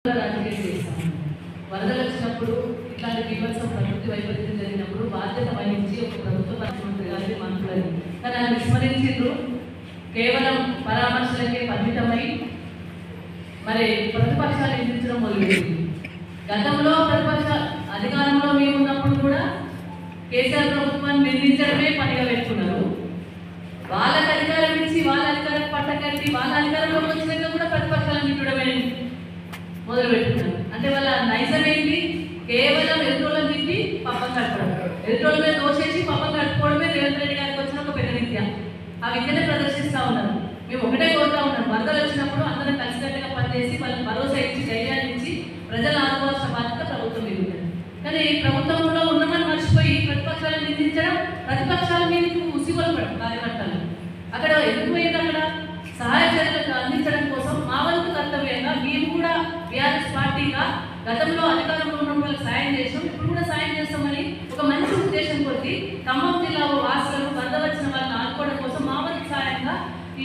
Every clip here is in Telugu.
రాజకీయం చేస్తాము. వరదలు వచ్చినప్పుడు ఇట్లాంటి బీభత్సం ప్రకృతి వైపరీత్యం జరిగినప్పుడు బాధ్యత వహించి ఒక ప్రభుత్వ ముఖ్యమంత్రి గారిని మంత్రులని కానీ ఆయన విస్మరించారు. కేవలం పరామర్శలకే పరిమితమై మరి ప్రతిపక్షాలు నిందించడం మొదలుపెట్టింది. గతంలో ప్రతిపక్ష అధికారంలో మేము ఉన్నప్పుడు కూడా కేసీఆర్ ప్రభుత్వాన్ని నిందించడమే పనిగా పెట్టుకున్నారు. వాళ్ళకి అధికారం ఇచ్చి వాళ్ళ అధికారం పట్టకట్టి వాళ్ళ అధికారంలోకి వచ్చినాక కూడా ప్రతిపక్షాలను నింపడమే మొదలు పెట్టుకున్నారు. అంటే వాళ్ళ నైజం ఏంటి? కేవలం ఎదురోళ్ళని తిట్టి పప్పం కట్టుకోవడం, ఎదురోళ్ళ మీద దోషేసి పప్పం కట్టుకోవడమే రేవంత్ రెడ్డి గారికి వచ్చిన ఒక పెద్ద విద్య. ఆ విద్యనే ప్రదర్శిస్తూ ఉన్నారు. మేము ఒకటే కోరుతా ఉన్నాం, వరదలు వచ్చినప్పుడు అందరం కలిసికట్టుగా పనిచేసి వాళ్ళకి భరోసా ఇచ్చి ధైర్యాన్ని ఇచ్చి ప్రజలు ఆదుకోవాల్సిన బాధ్యత ప్రభుత్వం మీద ఉంటుంది. కానీ ప్రభుత్వంలో ఉన్నమని మర్చిపోయి ప్రతిపక్షాలను నిందించడం, ప్రతిపక్షాల మీద ఉసిగొలపడం కార్యకర్తలు అక్కడ ఎందుకు పోయింది? అక్కడ సహాయ చర్యలకు అందించడం కోసం మా వంతు కర్తవ్యంగా మేము కూడా బీఆర్ఎస్ పార్టీగా గతంలో అధికారంలో ఉన్న వాళ్ళకి సాయం చేసాం, ఇప్పుడు కూడా సాయం చేస్తామని ఒక మంచి ఉద్దేశం కొద్ది ఖమ్మం జిల్లా వాసులను వరద వచ్చిన వాళ్ళని ఆదుకోవడం కోసం మా వంతు సాయంగా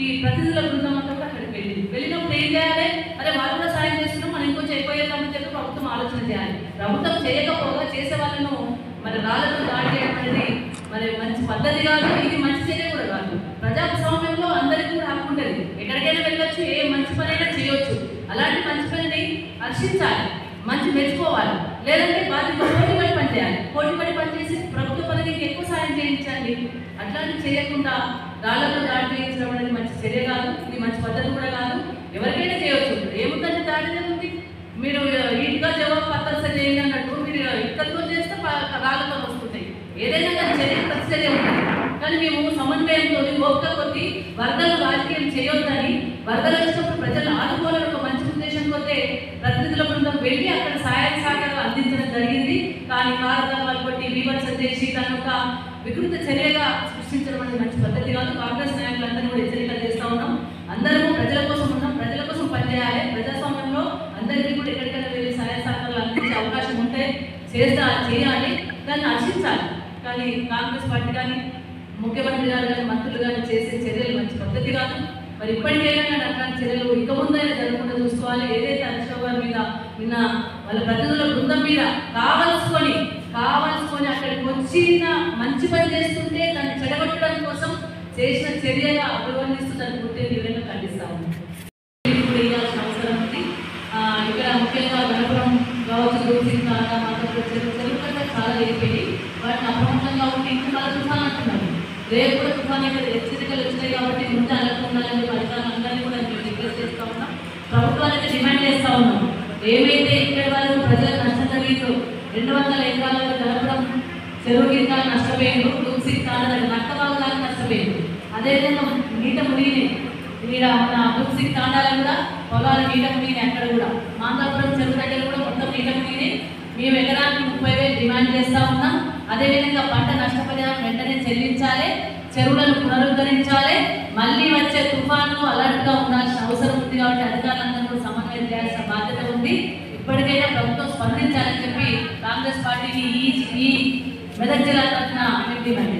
ఈ ప్రతినిధుల బృందం అంతా కూడా అక్కడికి వెళ్ళినప్పుడు ఏం చేయాలి? అరే వాళ్ళు కూడా సాయం చేస్తున్నాం, మనం ఇంకొంచెం ఎక్కువ చేద్దామని చెప్పి ప్రభుత్వం ఆలోచన చేయాలి. ప్రభుత్వం చేయకపోగా చేసే వాళ్ళను మరి రాళ్లతో దాడి చేయడం అనేది మరి మంచి పద్ధతి కాదు, ఇది మంచి చర్య కూడా కాదు. ప్రజాస్వామ్యంలో అందరికీ కూడా హక్కు ఉంటుంది, ఎక్కడికైనా వెళ్ళొచ్చు, ఏ మంచి పనైనా చేయొచ్చు. అలాంటి మంచి పనిని హర్షించాలి, మంచి మెచ్చుకోవాలి. లేదంటే బాధ్యత పోటీపడి పనిచేయాలి, పోటీపడి పనిచేసి ప్రభుత్వ పనికి ఎక్కువ సాయం చేయించండి. అట్లాంటివి చేయకుండా రాళ్లతో దాడి చేయించడం అనేది మంచి చర్య కాదు, ఇది మంచి పద్ధతి కూడా కాదు. ఎవరికైనా చేయవచ్చు, ఏముందంటే దాడి ఉంది. మీరు ఇంటిగా జవాబు పత్రాలు చేయండి అన్నట్టు మీరు ఇక్కడితో చేస్తే రాళ్లతో వస్తుంటాయి. ఏదైనా కానీ చర్య ప్రతి చర్య ఉంటుంది. కానీ మేము సమన్వయంతో ఓపిక కొద్ది వరదలు రాజకీయం చేయొద్దని, వరదలు వచ్చినప్పుడు ప్రజలు ఆదుకోవాలని ఒక మంచి ఉద్దేశం కొద్దే ప్రతినిధుల బృందం వెళ్ళి అక్కడ సహాయ సహకారాలు అందించడం జరిగింది. కానీ కారణాలు కొట్టి బీభత్సం చేసి దాని ఒక వికృత చర్యగా సృష్టించడం అనేది మంచి పద్ధతి కాదు. కాంగ్రెస్ నాయకులందరూ కూడా హెచ్చరికలు చేస్తూ ఉన్నాం. అందరూ ప్రజల కోసం ఉన్నాం, ప్రజల కోసం పనిచేయాలి. ప్రజాస్వామ్యంలో అందరికీ కూడా ఎక్కడికైనా వెళ్ళి సహాయ సహకారాలు అందించే అవకాశం ఉంటే చేయాలి, దాన్ని హర్షించాలి. కానీ కాంగ్రెస్ పార్టీ కానీ ముఖ్యమంత్రి గారు కానీ మంత్రులు కానీ చేసే చర్యలు మంచి పద్ధతి కాదు. మరి ఇప్పటికైనా కానీ అట్లాంటి చర్యలు ఇక ముందైనా జరగకుండా చూసుకోవాలి. ఏదైతే హరీశ్రావు గారి మీద నిన్న వాళ్ళ ప్రతినిధుల బృందం మీద కావలసుకొని అక్కడికి వచ్చిన మంచి పని చేస్తుంటే దాన్ని చెడగొట్టడం కోసం చేసిన చర్యగా అభివర్ణిస్తూ దాన్ని పుట్టే తీవ్రంగా ఖండిస్తాము. ఇప్పుడు ఇవ్వాల్సిన అవసరం ఉంది. ఇక్కడ ముఖ్యంగా గణపురం కావచ్చు, దూసింగ్ చెరువులు చాలా అయిపోయి వాటిని అప్రమత్తంగా ఉంటే ఇంకా చాలా తుఫాన్ అంటున్నారు. రేపు కూడా తుఫాన్ ఇక్కడ హెచ్చరికలు వచ్చినాయి కాబట్టి ముందు అలర్ట్ ఉండాలని అధికారులందరినీ కూడా మేము రిక్వెస్ట్ చేస్తూ ఉన్నాం. ప్రభుత్వానికి డిమాండ్ చేస్తూ ఉన్నాం. ఏమైతే ఇక్కడ వాళ్ళు ప్రజలకు నష్టం జరిగిందో 200 ఎకరాలకు గణపురం చెరువు గిరికాలు నష్టపోయింది, దూసింగ్ తాండా నక్కబాగులాగా నష్టపోయింది. అదేవిధంగా నీట మునిగినాయి. ఇక్కడ మన దూసింగ్ తాండాలు కూడా పొలాలు నీట మునిగినాయి. అక్కడ కూడా మాందాపురం చెరువు దగ్గర కూడా మొత్తం నీట మునిగినాయి. మేము ఎకరానికి 30,000 డిమాండ్ చేస్తూ ఉన్నాం. అదేవిధంగా పంట నష్టపరిహారం వెంటనే చెల్లించాలి, చెరువులను పునరుద్ధరించాలి. మళ్ళీ వచ్చే తుఫాను అలర్ట్గా ఉండాల్సిన అవసరం ఉంది. కాబట్టి అధికారులందరూ సమన్వయం చేయాల్సిన బాధ్యత ఉంది. ఇప్పటికైనా ప్రభుత్వం స్పందించాలని చెప్పి కాంగ్రెస్ పార్టీని ఈ మెదక్ జిల్లా తరఫున మేము డిమాండ్